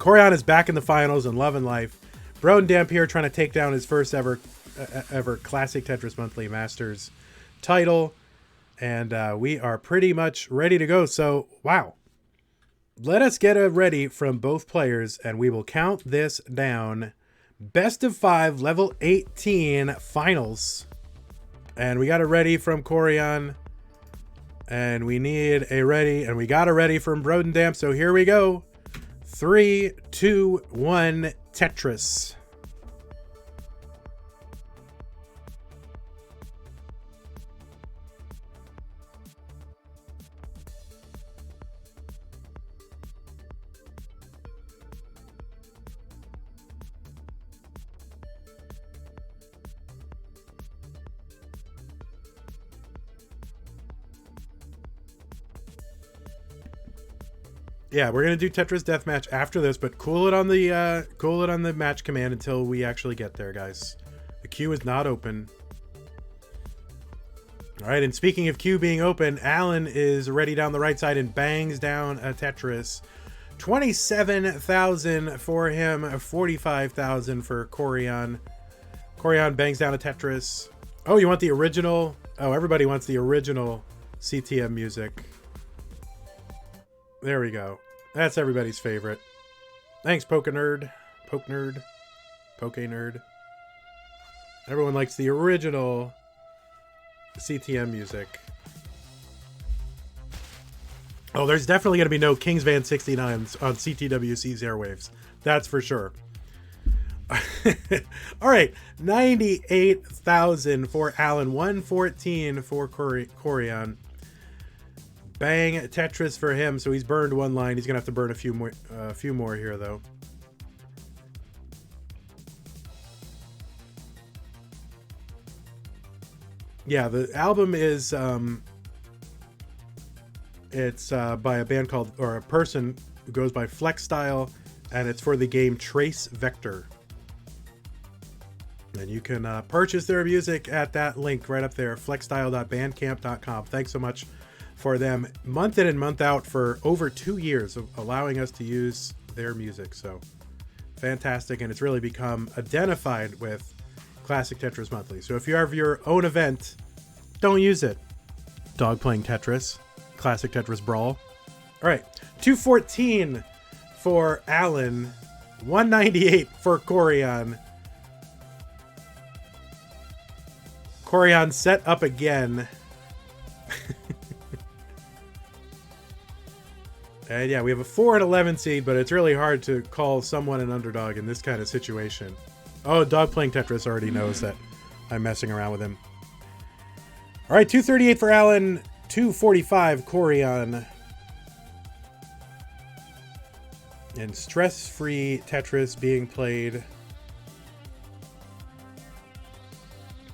Corian is back in the finals and loving life. Broden Damp here trying to take down his first ever Classic Tetris Monthly Masters title. And we are pretty much ready to go. So, wow. Let us get a ready from both players, and we will count this down. Best of 5, level 18 finals. And we got a ready from Corian. And we need a ready, and we got a ready from Broden Damp. So here we go. 3, 2, 1, Tetris. Yeah, we're gonna do Tetris Deathmatch after this, but cool it on the match command until we actually get there, guys. The queue is not open. All right, and speaking of queue being open, Alan is ready down the right side and bangs down a Tetris. 27,000 for him, 45,000 for Corian. Corian bangs down a Tetris. Oh, you want the original? Oh, everybody wants the original CTM music. There we go. That's everybody's favorite. Thanks, Poke Nerd. Poke Nerd. Poke Nerd. Everyone likes the original CTM music. Oh, there's definitely going to be no Kingsvan 69s on CTWC's airwaves. That's for sure. All right. 98,000 for Alan. 114 for Corian. Bang Tetris for him, so he's burned one line. He's gonna have to burn a few more here, though. Yeah, the album is it's by a band called, or a person who goes by Flex Style, and it's for the game Trace Vector. And you can purchase their music at that link right up there, flexstyle.bandcamp.com. Thanks so much for them month in and month out for over 2 years of allowing us to use their music. So fantastic. And it's really become identified with Classic Tetris Monthly. So if you have your own event, don't use it. Dog playing Tetris, Classic Tetris Brawl. All right. 214 for Alan, 198 for Corian. Corian set up again. And yeah, we have a 4 and 11 seed, but it's really hard to call someone an underdog in this kind of situation. Oh, Dog Playing Tetris already knows that I'm messing around with him. All right, 238 for Alan, 245 Corian. And stress-free Tetris being played.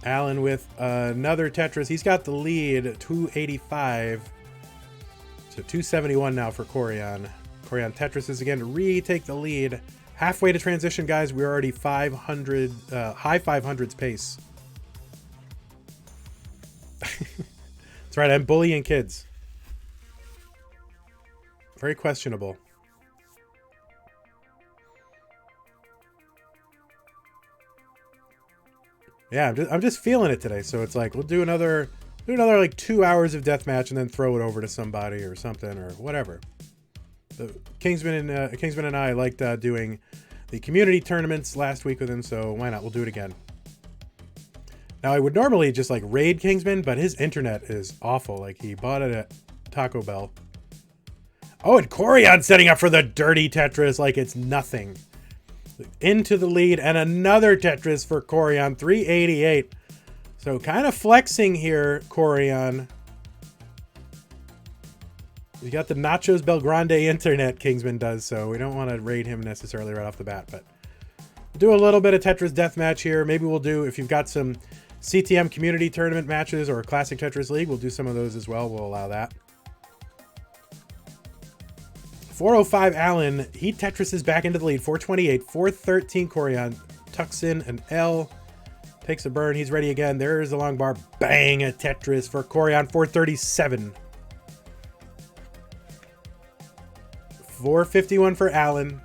Alan with another Tetris. He's got the lead, 285. So 271 now for Corian. Corian Tetris is again to retake the lead. Halfway to transition, guys. We're already 500, high 500s pace. That's right, I'm bullying kids. Very questionable. Yeah, I'm just feeling it today. So it's like, we'll do another like 2 hours of deathmatch and then throw it over to somebody or something or whatever. The Kingsman and I liked doing the community tournaments last week with him, so why not? We'll do it again. Now, I would normally just like raid Kingsman, but his internet is awful. Like, he bought it at Taco Bell. Oh, and Corian setting up for the dirty Tetris like it's nothing. Into the lead, and another Tetris for Corian, 388. So kind of flexing here, Corian. You got the Nachos Belgrande internet, Kingsman does, so we don't want to raid him necessarily right off the bat, but we'll do a little bit of Tetris Deathmatch here. Maybe we'll do, if you've got some CTM community tournament matches or Classic Tetris League, we'll do some of those as well. We'll allow that. 405 Allen, he Tetrises back into the lead. 428, 413 Corian tucks in an L. Takes a burn. He's ready again. There's the long bar. Bang! A Tetris for Corian. 437. 451 for Allen.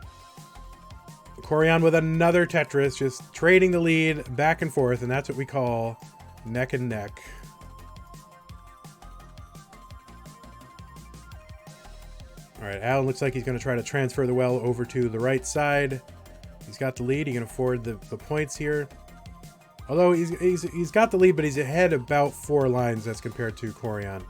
Corian with another Tetris, just trading the lead back and forth, and that's what we call neck and neck. All right, Alan looks like he's going to try to transfer the well over to the right side. He's got the lead. He can afford the points here. Although he's got the lead, but he's ahead about 4 lines as compared to Corian.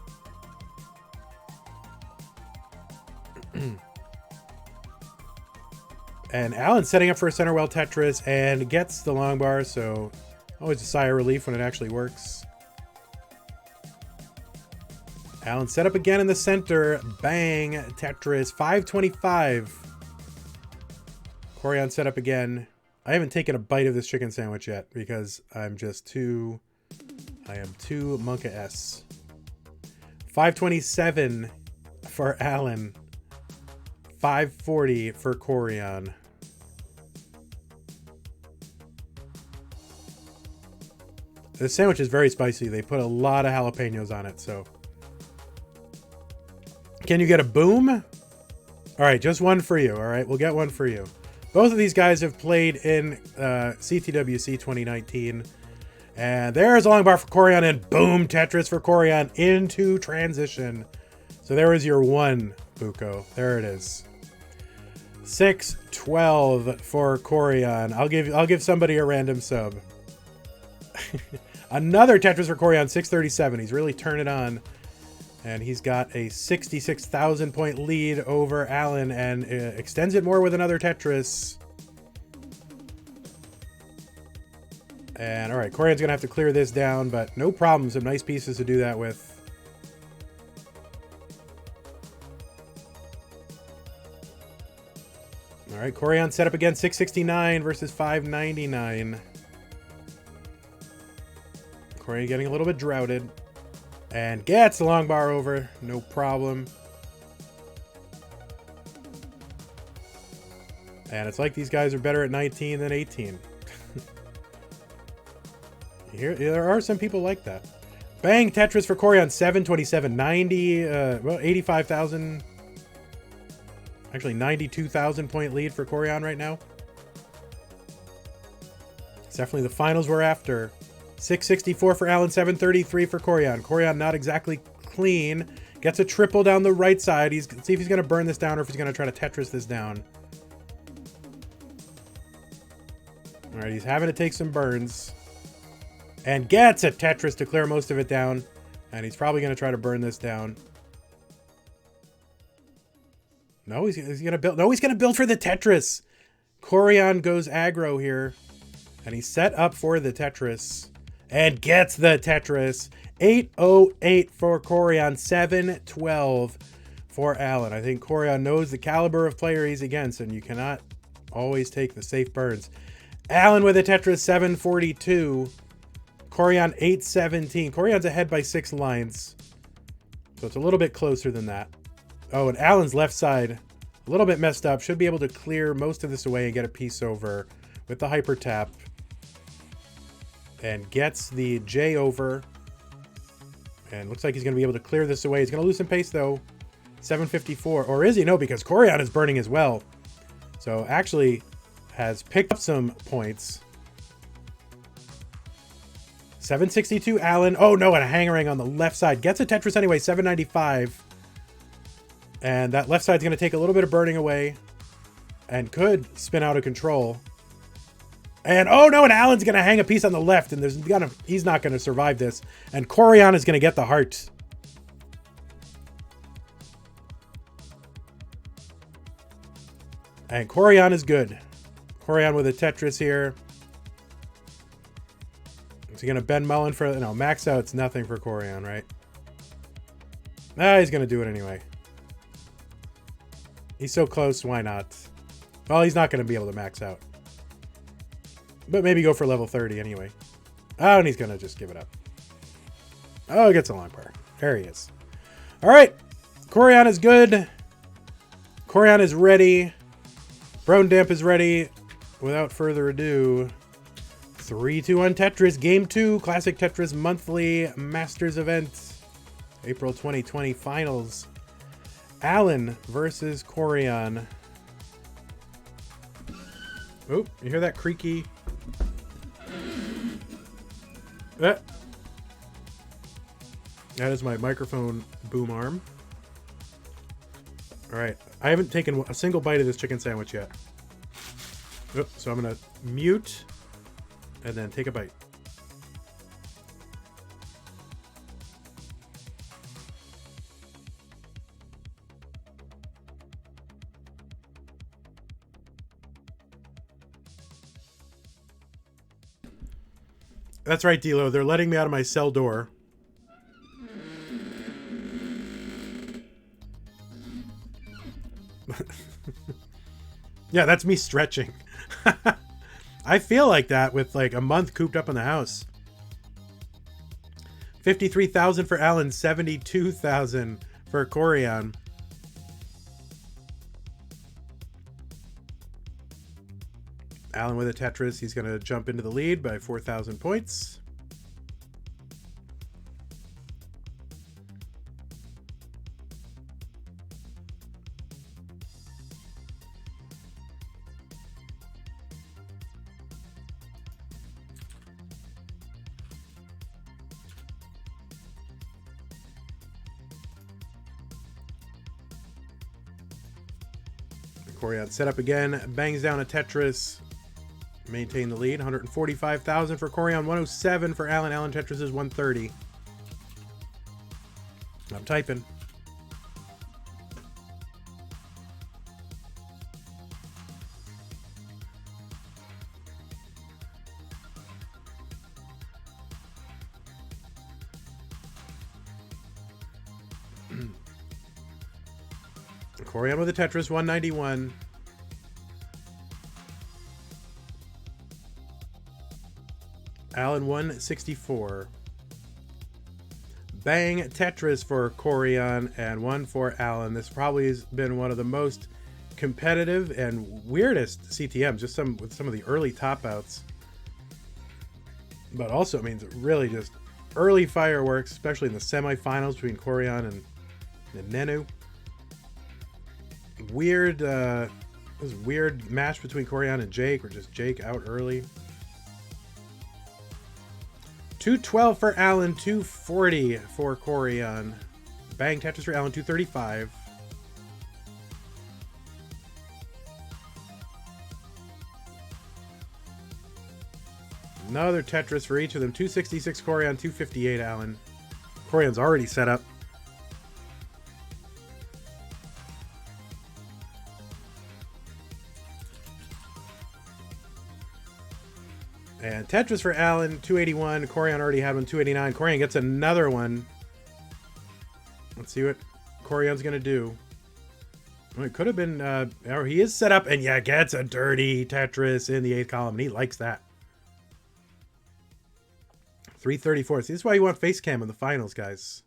And Alan's setting up for a center well Tetris and gets the long bar, so always a sigh of relief when it actually works. Alan set up again in the center. Bang! Tetris. 525. Corian set up again. I haven't taken a bite of this chicken sandwich yet because I'm just too... I am too monka-s. 527 for Alan. 540 for Corian. This sandwich is very spicy. They put a lot of jalapenos on it, so... Can you get a boom? All right, just one for you. All right, we'll get one for you. Both of these guys have played in CTWC 2019. And there's a long bar for Corian, and boom, Tetris for Corian into transition. So there is your one, Buko. There it is. 612 for Corian. I'll give somebody a random sub. Another Tetris for Corian, 637. He's really turned it on. And he's got a 66,000 point lead over Alan and extends it more with another Tetris. And all right, Corian's going to have to clear this down, but no problem. Some nice pieces to do that with. All right, Corian set up again, 669 versus 599. Corian getting a little bit droughted. And gets the long bar over, no problem. And it's like these guys are better at 19 than 18. There are some people like that. Bang, Tetris for Corian, 727, 90, well, 85,000. Actually, 92,000 point lead for Corian right now. It's definitely the finals we're after. 664 for Alan, 733 for Corian. Corian not exactly clean. Gets a triple down the right side. Let's see if he's going to burn this down or if he's going to try to Tetris this down. All right, he's having to take some burns. And gets a Tetris to clear most of it down. And he's probably going to try to burn this down. No, he's going to build. No, he's going to build for the Tetris. Corian goes aggro here. And he's set up for the Tetris. And gets the Tetris. 808 for Corian. 712 for Alan. I think Corian knows the caliber of player he's against, and you cannot always take the safe burns. Alan with a Tetris. 742. Corian 817. Corian's ahead by 6 lines. So it's a little bit closer than that. Oh, and Alan's left side, a little bit messed up. Should be able to clear most of this away and get a piece over with the hyper tap. And gets the J over. And looks like he's going to be able to clear this away. He's going to lose some pace, though. 754. Or is he? No, because Corian is burning as well. So actually has picked up some points. 762 Alan. Oh, no, and a hangerang on the left side. Gets a Tetris anyway. 795. And that left side's going to take a little bit of burning away. And could spin out of control. And oh no, and Alan's going to hang a piece on the left, and he's not going to survive this. And Corian is going to get the heart. And Corian is good. Corian with a Tetris here. Is he going to bend Mullen for... No, max out. It's nothing for Corian, right? Ah, he's going to do it anyway. He's so close, why not? Well, he's not going to be able to max out. But maybe go for level 30 anyway. Oh, and he's going to just give it up. Oh, he gets a long bar. There he is. All right. Corian is good. Corian is ready. Brown Damp is ready. Without further ado, 3-2 on Tetris. Game 2, Classic Tetris Monthly Masters event. April 2020 finals. Alan versus Corian. Oh, you hear that creaky? That is my microphone boom arm. All right, I haven't taken a single bite of this chicken sandwich yet. Oh, so I'm gonna mute and then take a bite. That's right, Dilo. They're letting me out of my cell door. Yeah, that's me stretching. I feel like that with like a month cooped up in the house. 53,000 for Alan, 72,000 for Corian. Alan with a Tetris. He's going to jump into the lead by 4,000 points. Corian set up again, bangs down a Tetris, maintain the lead. 145,000 for Corian, 107 for Alan. Alan Tetris is 130. I'm typing. Corian with a Tetris, 191. Alan, 164. Bang Tetris for Corian and 1 for Alan. This probably has been one of the most competitive and weirdest CTMs, just with some of the early top outs. But also, I mean, really just early fireworks, especially in the semifinals between Corian and Nenu. Weird, this weird match between Corian and Jake, or just Jake out early. 212 for Alan, 240 for Corian. Bang Tetris for Alan, 235. Another Tetris for each of them. 266 Corian, 258 Alan. Corian's already set up. And Tetris for Alan, 281. Corian already had one, 289. Corian gets another one. Let's see what Corian's going to do. Well, it could have been... or he is set up, and yeah, gets a dirty Tetris in the 8th column, and he likes that. 334. See, this is why you want face cam in the finals, guys.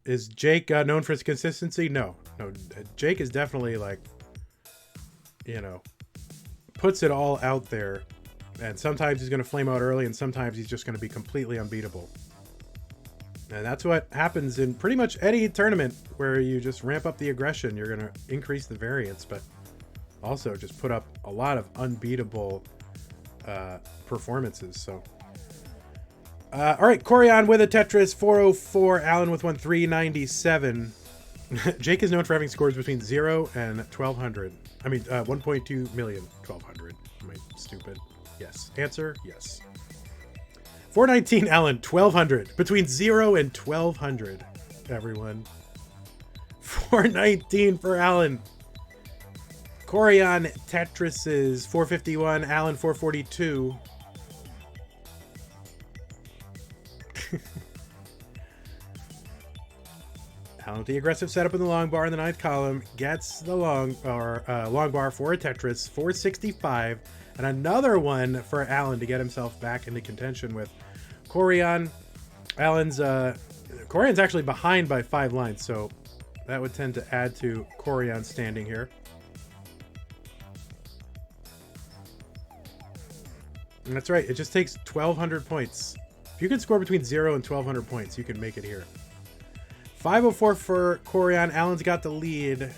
Is Jake known for his consistency? No. No, Jake is definitely, like, you know, puts it all out there. And sometimes he's going to flame out early, and sometimes he's just going to be completely unbeatable. And that's what happens in pretty much any tournament where you just ramp up the aggression. You're going to increase the variance, but also just put up a lot of unbeatable performances. So, all right, Corian with a Tetris, 404. Alan with one, 397. Jake is known for having scores between 0 and 1,200. I mean, 1.2 million, 1,200. Am I stupid? Yes. Answer, yes. 419, Alan, 1,200. Between 0 and 1,200, everyone. 419 for Alan. Corian Tetris is 451. Alan, 442. Alan with the aggressive setup in the long bar in the 9th column gets the long bar for a Tetris, 465. And another one for Alan to get himself back into contention with Corian. Corian's actually behind by 5 lines, so that would tend to add to Corian's standing here. And that's right, it just takes 1,200 points. If you can score between 0 and 1,200 points, you can make it here. 504 for Corian. Alan's got the lead.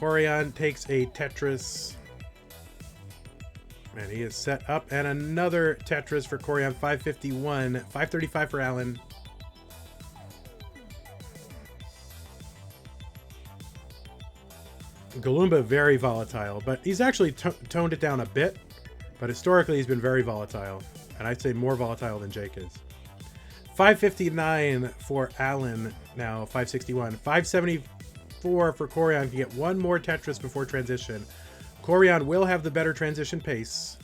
Corian takes a Tetris. And he is set up. And another Tetris for Corian. 551. 535 for Alan. Galumba, very volatile. But he's actually toned it down a bit. But historically, he's been very volatile. And I'd say more volatile than Jake is. 559 for Alan. Now 561. 574 for Corian to get one more Tetris before transition. Corian will have the better transition pace.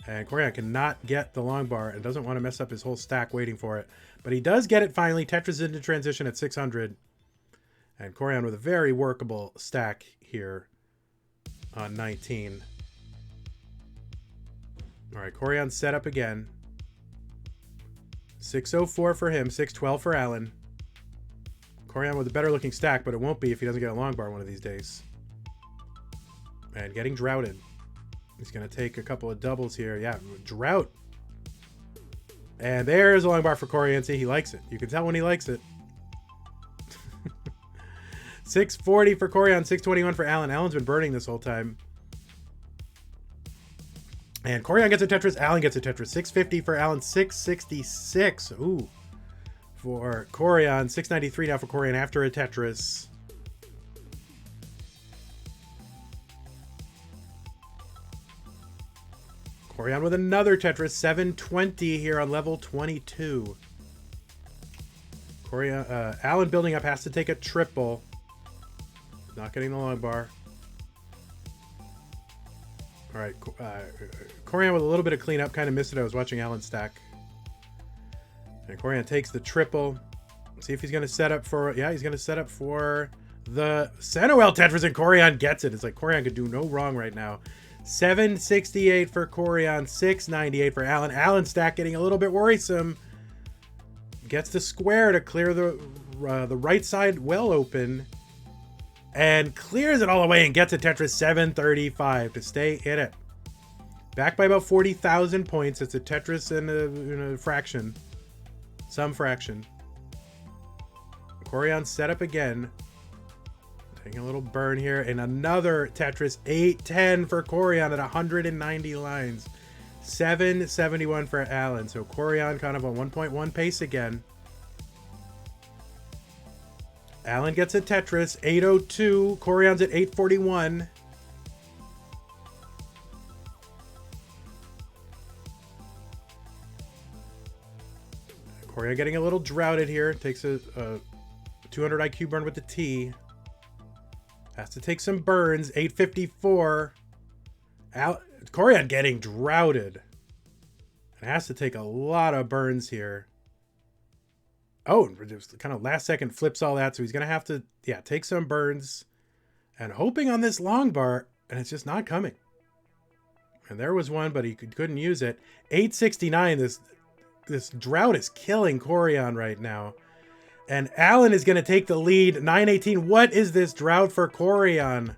And Corian cannot get the long bar and doesn't want to mess up his whole stack waiting for it. But he does get it finally. Tetris into transition at 600. And Corian with a very workable stack here on 19. All right, Corian set up again. 604 for him, 612 for Alan. Corian with a better looking stack, but it won't be if he doesn't get a long bar one of these days. And getting droughted. He's going to take a couple of doubles here. Yeah, drought. And there's a long bar for Corian. See, he likes it. You can tell when he likes it. 640 for Corian, 621 for Alan. Alan's been burning this whole time. And Corian gets a Tetris. Alan gets a Tetris. 650 for Alan. 666. Ooh. For Corian. 693 now for Corian after a Tetris. Corian with another Tetris. 720 here on level 22. Corian, Alan building up has to take a triple. Not getting the long bar. All right, Corian with a little bit of cleanup. Kind of missed it. I was watching Alan stack. And Corian takes the triple. See if he's going to set up for... Yeah, he's going to set up for the Centowell Tetris, and Corian gets it. It's like Corian could do no wrong right now. 768 for Corian. 698 for Alan. Alan's stack getting a little bit worrisome. Gets the square to clear the right side well open. And clears it all the way and gets a Tetris. 735 to stay in it. Back by about 40,000 points. It's a Tetris in a fraction. Some fraction. Corian set up again. Taking a little burn here. And another Tetris. 810 for Corian at 190 lines. 771 for Alan. So Corian kind of a 1.1 pace again. Alan gets a Tetris. 802. Corian's at 841. Corian getting a little droughted here. Takes a 200 IQ burn with the T. Has to take some burns. 854. Corian getting droughted. And has to take a lot of burns here. Oh, kind of last second flips all that. So he's going to have to, yeah, take some burns. And hoping on this long bar. And it's just not coming. And there was one, but he couldn't use it. 869. This drought is killing Corian right now. And Alan is going to take the lead. 918. What is this drought for Corian?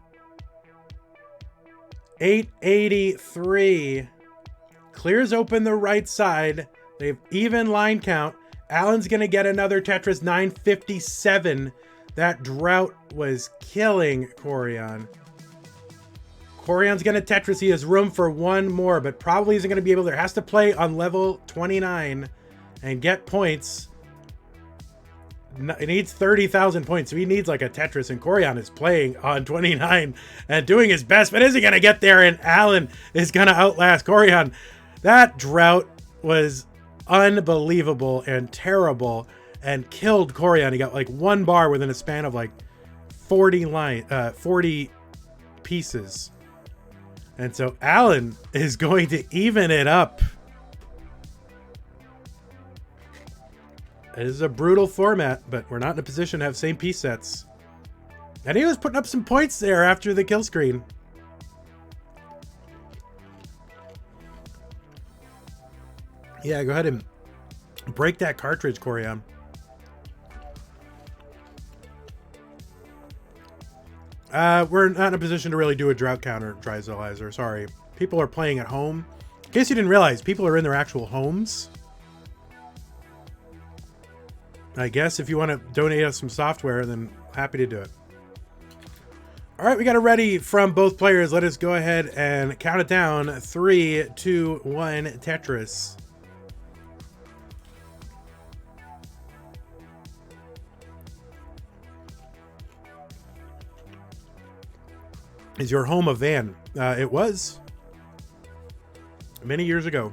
883. Clears open the right side. They have even line count. Alan's going to get another Tetris. 957. That drought was killing Corian. Corian's going to Tetris. He has room for one more, but probably isn't going to be able to. Has to play on level 29 and get points. It needs 30,000 points, so he needs like a Tetris, and Corian is playing on 29 and doing his best, but isn't going to get there, and Alan is going to outlast Corian. That drought was unbelievable and terrible and killed Corian. He got like one bar within a span of like 40 pieces. And so Alan is going to even it up. It is a brutal format, but we're not in a position to have same piece sets. And he was putting up some points there after the kill screen. Yeah, go ahead and break that cartridge, Corian. We're not in a position to really do a drought counter, Dryzelizer. Sorry. People are playing at home. In case you didn't realize, people are in their actual homes. I guess if you want to donate us some software, then happy to do it. All right, we got it ready from both players. Let us go ahead and count it down. 3, 2, 1, Tetris. Is your home a van? It was many years ago.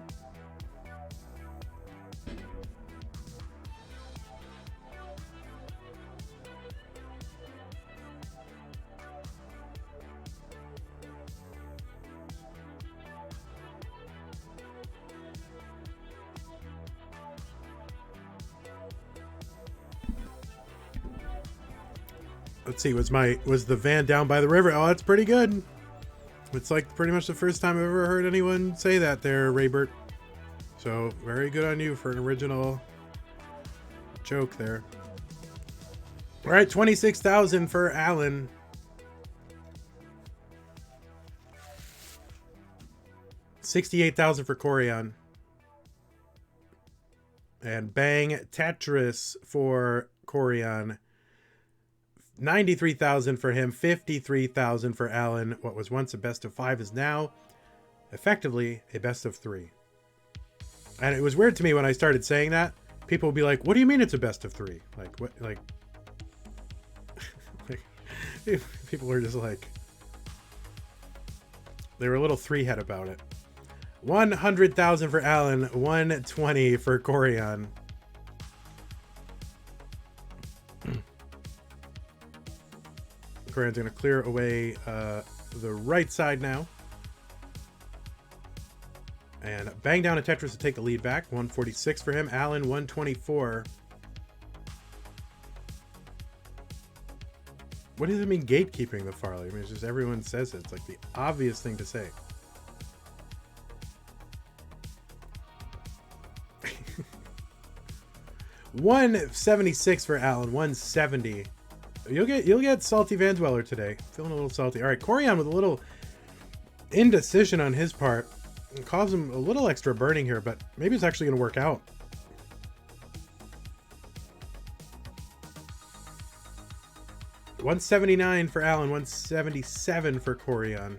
Let's see, was the van down by the river? Oh, that's pretty good. It's like pretty much the first time I've ever heard anyone say that there, Raybert. So very good on you for an original joke there. All right, 26,000 for Alan. $68,000 for Corian. And bang, Tetris for Corian. 93,000 for him, 53,000 for Alan. What was once a best of 5 is now effectively a best of 3. And it was weird to me when I started saying that. People would be like, "What do you mean it's a best of 3?" Like what? Like, like people were just like, they were a little 3-head about it. 100,000 for Alan, 120 for Corian. Corian's going to clear away the right side now. And bang down a Tetris to take the lead back. 146 for him. Alan, 124. What does it mean, gatekeeping the Farley? I mean, it's just everyone says it. It's like the obvious thing to say. $176 for Alan. 170. You'll get salty Vandweller today. Feeling a little salty. All right, Corian with a little indecision on his part. It caused him a little extra burning here, but maybe it's actually going to work out. $179 for Alan, $177 for Corian.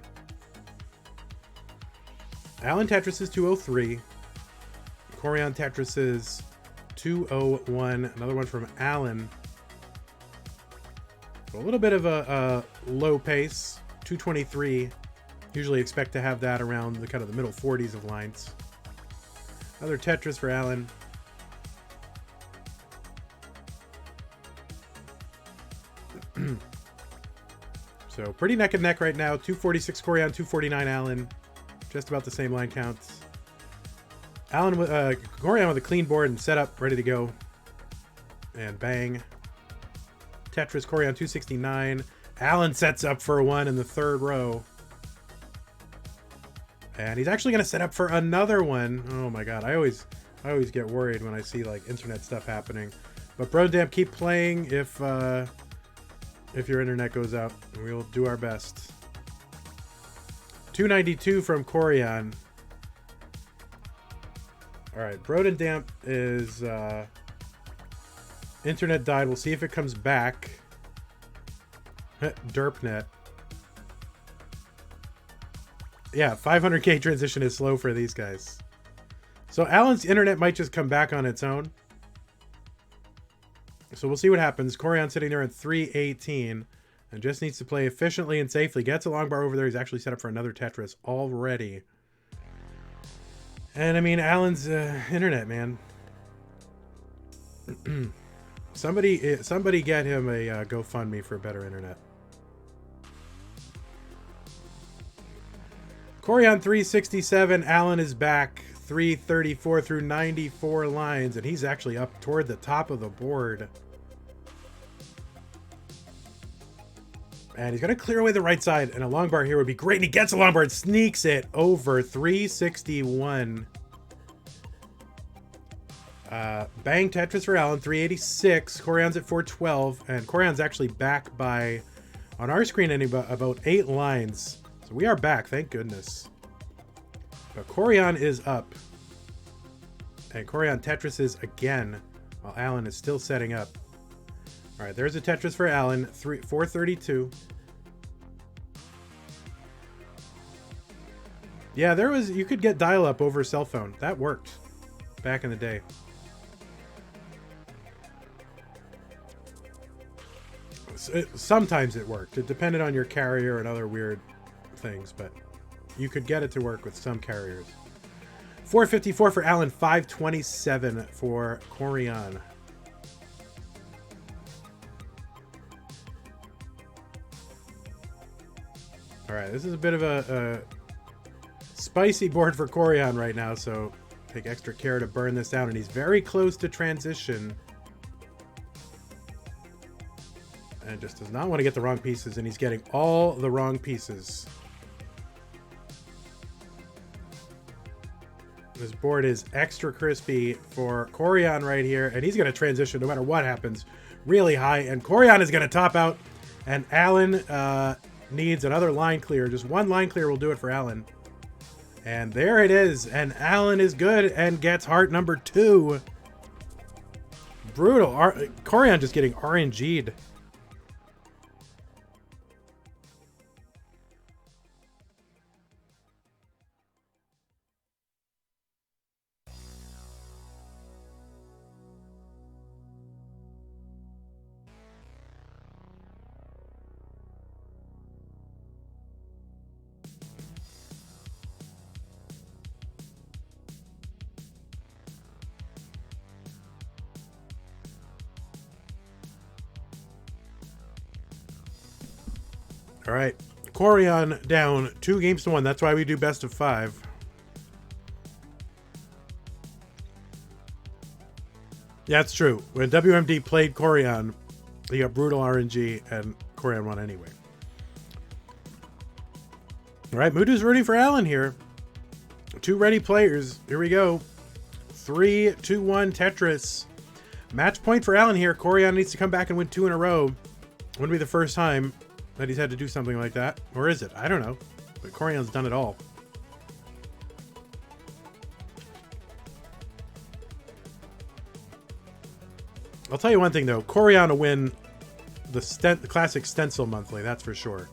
Alan Tetris is 203. Corian Tetris is 201. Another one from Alan. A little bit of a low pace, 223. Usually expect to have that around the kind of the middle 40s of lines. Another Tetris for Alan. So pretty neck and neck right now. 246 Corian, 249 Alan. Just about the same line counts. Alan with Corian with a clean board and setup, ready to go. And bang. Tetris, Corian 269. Alan sets up for a 1 in the third row. And he's actually going to set up for another one. Oh my god, I always get worried when I see like internet stuff happening. But Brodamp, keep playing if your internet goes out. We'll do our best. 292 from Corian. Alright, Brodamp is internet died. We'll see if it comes back. Derpnet. Yeah, 500k transition is slow for these guys. So Alan's internet might just come back on its own. So we'll see what happens. Corian sitting there at 318 and just needs to play efficiently and safely. Gets a long bar over there. He's actually set up for another Tetris already. And I mean, Alan's internet, man. Somebody get him a GoFundMe for better internet. Corian 367. Alan is back 334 through 94 lines, and he's actually up toward the top of the board. And he's going to clear away the right side, and a long bar here would be great. And he gets a long bar and sneaks it over 361. Bang Tetris for Alan, 386. Corian's at 412, and Corian's actually back by, on our screen, about 8 lines. So we are back, thank goodness. But Corian is up. And Corian Tetris is again, while Alan is still setting up. Alright, there's a Tetris for Alan, 432. Yeah, there was, you could get dial-up over a cell phone. That worked back in the day. Sometimes it worked. It depended on your carrier and other weird things, but you could get it to work with some carriers. 454 for Allen, 527 for Corian. All right, this is a bit of a spicy board for Corian right now, so take extra care to burn this down, and he's very close to transition. And just does not want to get the wrong pieces, and he's getting all the wrong pieces. This board is extra crispy for Corian right here, and he's going to transition no matter what happens really high, and Corian is going to top out, and Allen needs another line clear. Just one line clear will do it for Allen. And there it is, and Allen is good and gets heart number 2. Brutal. Corian just getting RNG'd. All right, Corian down 2 games to 1. That's why we do best of 5. Yeah, it's true. When WMD played Corian, he got brutal RNG, and Corian won anyway. All right, Mudu's rooting for Allen here. 2 ready players. Here we go. 3, 2, 1 Tetris. Match point for Allen here. Corian needs to come back and win 2 in a row. Wouldn't be the first time that he's had to do something like that. Or is it? I don't know. But Corian's done it all. I'll tell you one thing, though. Corian will win the Classic Stencil Monthly, that's for sure.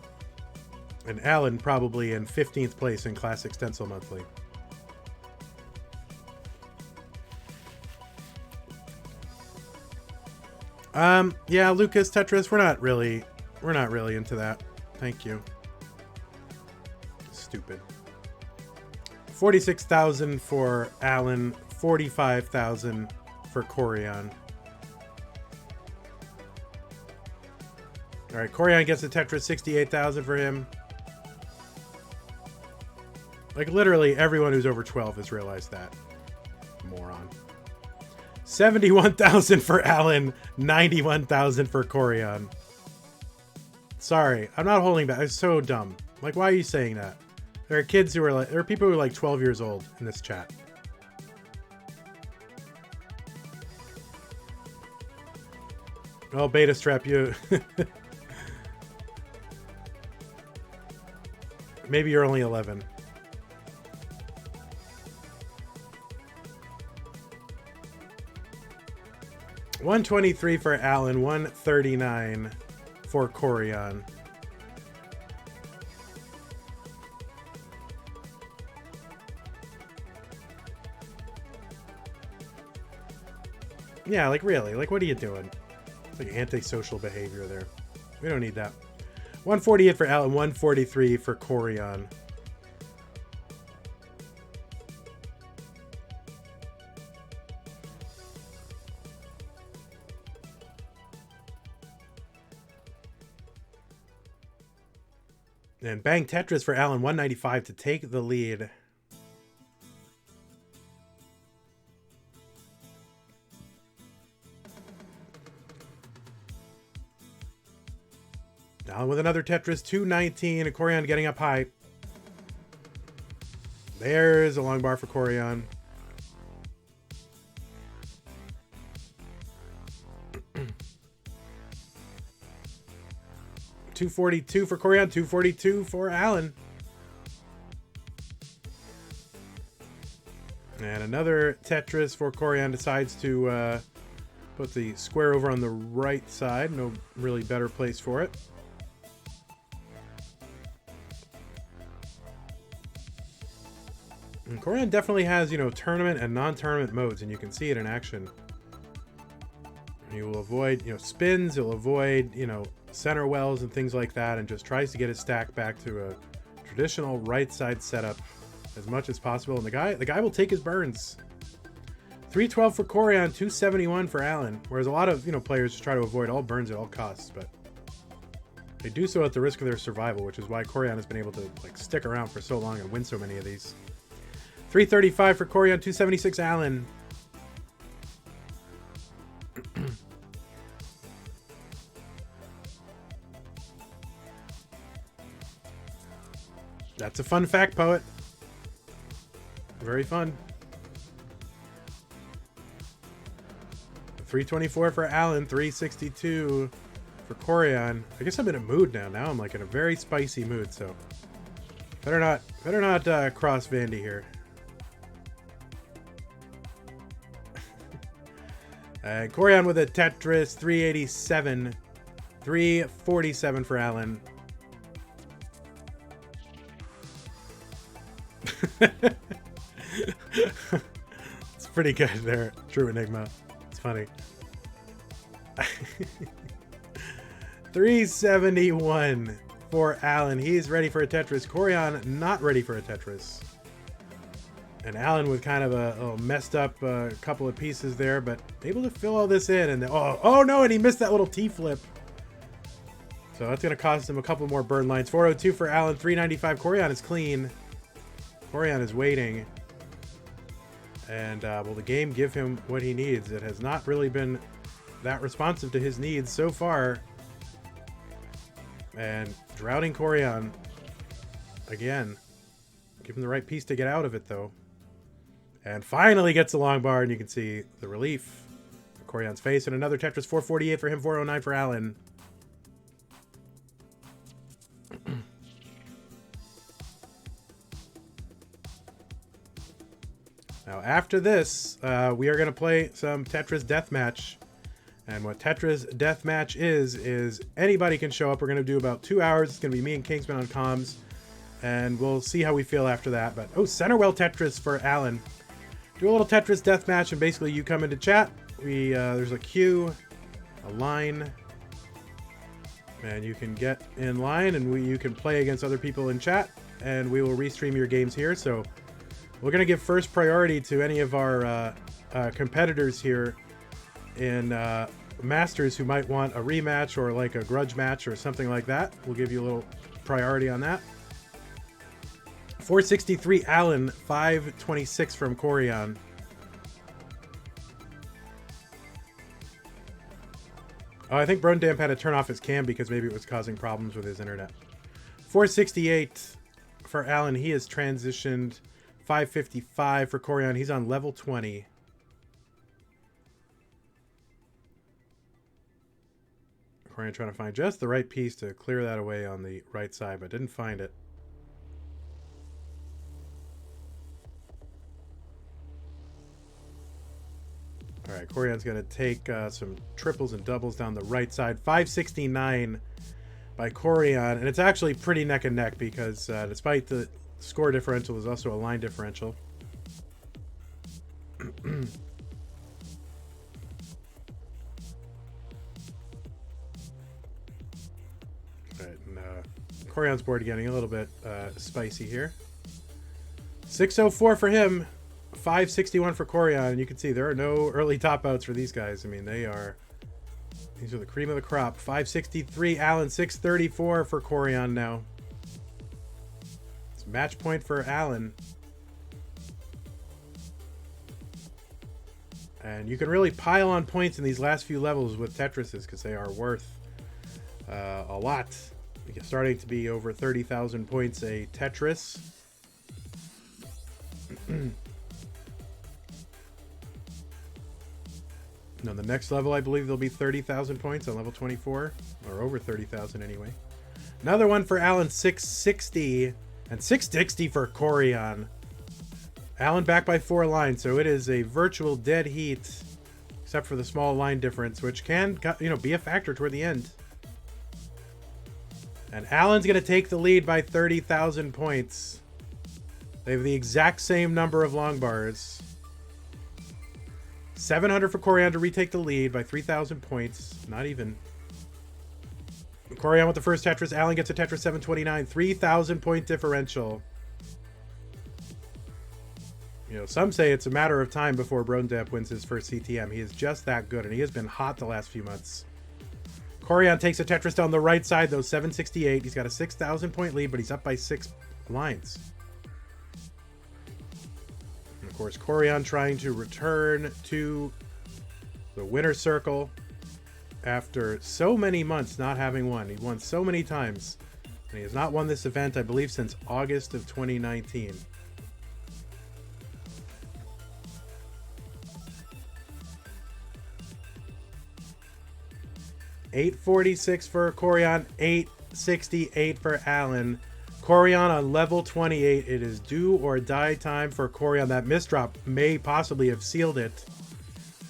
And Allen probably in 15th place in Classic Stencil Monthly. Yeah, Lucas, Tetris, we're not really into that. Thank you. Stupid. 46,000 for Allen, 45,000 for Corian. All right, Corian gets the Tetris, 68,000 for him. Like literally everyone who's over 12 has realized that. Moron. 71,000 for Allen, 91,000 for Corian. Sorry, I'm not holding back. It's so dumb. Like, why are you saying that? There are kids who are like, there are people who are like 12 years old in this chat. Oh, beta strap you. Maybe you're only 11. $123 for Allen, $139 for Corian. Yeah, like really, like what are you doing? It's like antisocial behavior there. We don't need that. 148 for Allen, 143 for Corian. And bang Tetris for Allen, 195 to take the lead. Allen with another Tetris, 219, and Corian getting up high. There's a long bar for Corian. $242 for Corian, $242 for Allen. And another Tetris for Corian. Decides to put the square over on the right side. No really better place for it. And Corian definitely has, you know, tournament and non-tournament modes, and you can see it in action. He will avoid, you know, spins. He'll avoid, you know, center wells and things like that, and just tries to get his stack back to a traditional right side setup as much as possible. And the guy will take his burns. 312 for Corian, 271 for Alan. Whereas a lot of, you know, players just try to avoid all burns at all costs, but they do so at the risk of their survival, which is why Corian has been able to like stick around for so long and win so many of these. 335 for Corian, 276 Alan. That's a fun fact, Poet. Very fun. 324 for Alan, 362 for Corian. I guess I'm in a mood now. Now I'm like in a very spicy mood, so better not cross Vandy here. Corian with a Tetris, 387, 347 for Alan. It's pretty good there, True Enigma. It's funny. 371 for Alan. He's ready for a Tetris. Corian not ready for a Tetris. And Alan with kind of a little messed up couple of pieces there, but able to fill all this in. And oh no, and he missed that little T-flip. So that's going to cost him a couple more burn lines. 402 for Alan, 395. Corian is clean. Corian is waiting. And will the game give him what he needs? It has not really been that responsive to his needs so far. And droughting Corian again. Give him the right piece to get out of it, though. And finally gets the long bar, and you can see the relief of Corian's face. And another Tetris, 448 for him, 409 for Alan. Now, after this, we are going to play some Tetris Deathmatch. And what Tetris Deathmatch is anybody can show up. We're going to do about 2 hours. It's going to be me and Kingsman on comms. And we'll see how we feel after that. But, oh, Centerwell Tetris for Alan. Do a little Tetris Deathmatch, and basically you come into chat. There's a queue, a line, and you can get in line, and you can play against other people in chat, and we will restream your games here. So we're going to give first priority to any of our competitors here in Masters who might want a rematch or like a grudge match or something like that. We'll give you a little priority on that. 463 Alan, 526 from Corian. Oh, I think Brondamp had to turn off his cam because maybe it was causing problems with his internet. 468 for Alan. He has transitioned. 555 for Corian. He's on level 20. Corian trying to find just the right piece to clear that away on the right side, but didn't find it. All right, Corian's going to take some triples and doubles down the right side. 569 by Corian. And it's actually pretty neck and neck because despite the score differential, there's also a line differential. Right, and Corian's board getting a little bit spicy here. 604 for him. 561 for Corian, and you can see there are no early top outs for these guys. I mean, these are the cream of the crop. 563 Alan, 634 for Corian now. It's match point for Alan. And you can really pile on points in these last few levels with Tetrises because they are worth a lot. You're starting to be over 30,000 points a Tetris. On the next level, I believe there'll be 30,000 points on level 24, or over 30,000 anyway. Another one for Alan, 660, and 660 for Corian. Alan back by 4 lines, so it is a virtual dead heat, except for the small line difference, which can, be a factor toward the end. And Alan's going to take the lead by 30,000 points. They have the exact same number of long bars. 700 for Corian to retake the lead by 3,000 points. Not even. Corian with the first Tetris. Alan gets a Tetris 729. 3,000 point differential. You know, some say it's a matter of time before Brodendamp wins his first CTM. He is just that good, and he has been hot the last few months. Corian takes a Tetris down the right side, though, 768. He's got a 6,000 point lead, but he's up by 6 lines. And of course, Corian trying to return to the winner's circle after so many months not having won. He won so many times, and he has not won this event, I believe, since August of 2019. $846 for Corian, $868 for Alan. Corian on level 28. It is do or die time for Corian. That misdrop may possibly have sealed it.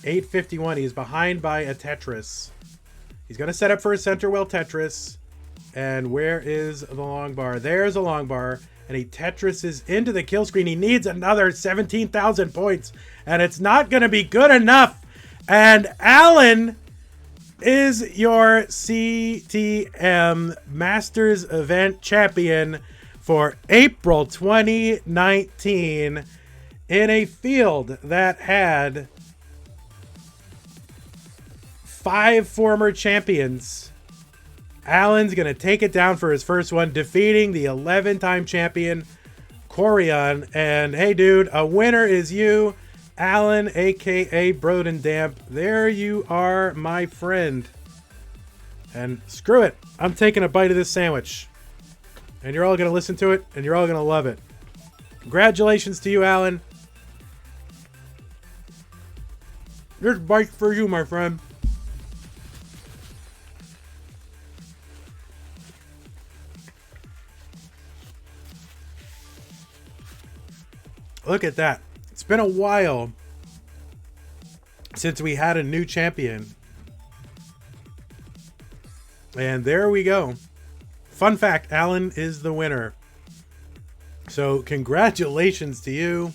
$851. He's behind by a Tetris. He's going to set up for a center well Tetris. And where is the long bar? There's a long bar. And he Tetrises into the kill screen. He needs another 17,000 points. And it's not going to be good enough. And Alan is your CTM Masters Event Champion for April 2019 in a field that had 5 former champions. Alan's going to take it down for his first one, defeating the 11-time champion Corian. And hey, dude, a winner is you, Alan, aka Brodendamp. There you are, my friend. And screw it, I'm taking a bite of this sandwich. And you're all going to listen to it, and you're all going to love it. Congratulations to you, Alan. This bite for you, my friend. Look at that. It's been a while since we had a new champion. And there we go. Fun fact, Alan is the winner. So congratulations to you.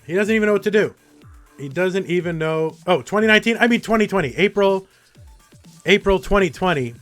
He doesn't even know what to do. He doesn't even know. Oh, 2019. I mean 2020. April 2020.